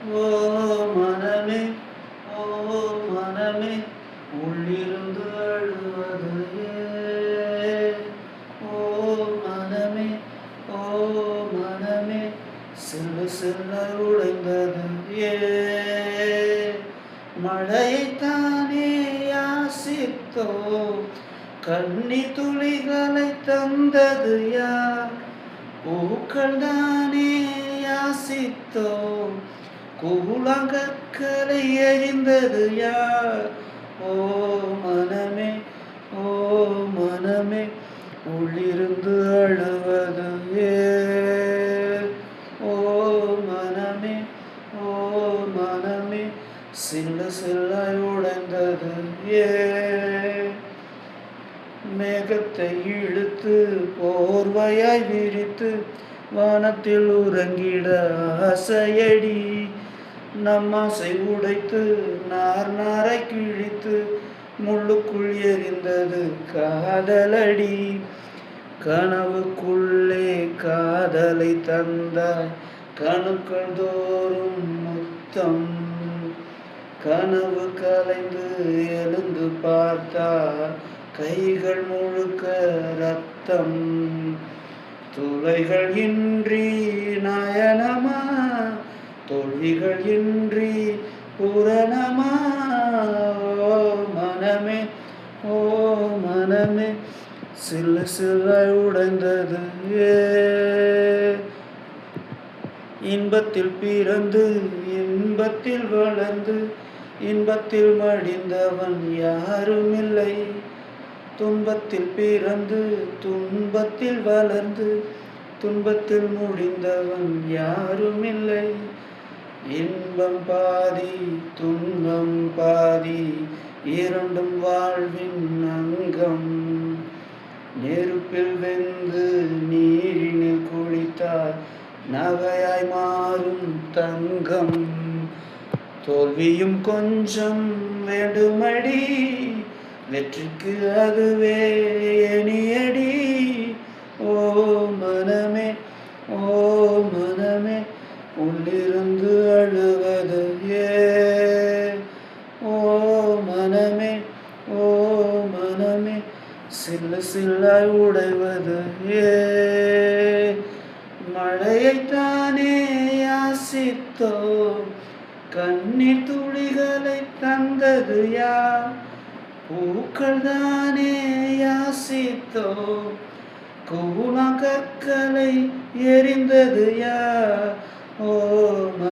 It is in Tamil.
ஓ மனமே, ஓ மனமே, உள்ளிருந்து அழுவது ஏன்? ஓ மனமே, ஓ மனமே, சில்லு சில்லாய் உடைந்தது ஏன்? மழையைத்தானே யாசித்தோம், கண்ணீர் துளிகளை தந்தது யார்? பூக்கள் தானே யாசித்தோம், கூழாங்கற்களை எறிந்தது யார்? ஓ மனமே, ஓ மனமே, உள்ளிருந்து அழுவது ஏன்? ஓ மனமே, ஓ மனமே, சில்லு சில்லாய் உடைந்தது ஏன்? மேகத்தை இழுத்து போர்வையாய் விரித்து வானத்தில் உறங்கிட ஆசையடி, நம் ஆசை உடைத்து நார் நாரை கிழித்து முள்ளுக்குள் எறிந்தது காதலடி. கனவுக்குள்ளே காதலை தந்தாய், கணுக்கள் தோறும் முத்தம். கனவு கலைந்து எழுந்து பார்த்தால் கைகள் முழுக்க ரத்தம். துளைகள் இன்றி நயனமா, தோல்விகள் இன்றி பூரணமா? ஓ மனமே, ஓ மனமே, சில்லு சில்லாய் உடைந்தது ஏன்? இன்பத்தில் பிறந்து இன்பத்தில் வளர்ந்து இன்பத்தில் மடிந்தவன் யாரும் இல்லை. துன்பத்தில் பிறந்து துன்பத்தில் வளர்ந்து துன்பத்தில் முடிந்தவன் யாரும் இல்லை. இன்பம் பாதி துன்பம் பாதி, இரண்டும் வாழ்வின் அங்கம். நெருப்பில் வெந்து நீரினில் குளித்தால் நகையாய் மாறும் தங்கம். தோல்வியும் கொஞ்சம் வேண்டுமடி, வெற்றிக்கு அதுவே எணியடி. ஓ மனமே, ஓ மனமே, உள்ளிருந்து அழுவது ஏன்? ஓ மனமே, ஓ மனமே, சில்லு சில்லாய் உடைவது ஏன்? மழையைத்தானே யாசித்தோம், கண்ணீர் துளிகளை தந்தது யார்? பூக்கள் தானே யாசித்தோம், கூழாங்கற்களை எறிந்தது யார்? ஓ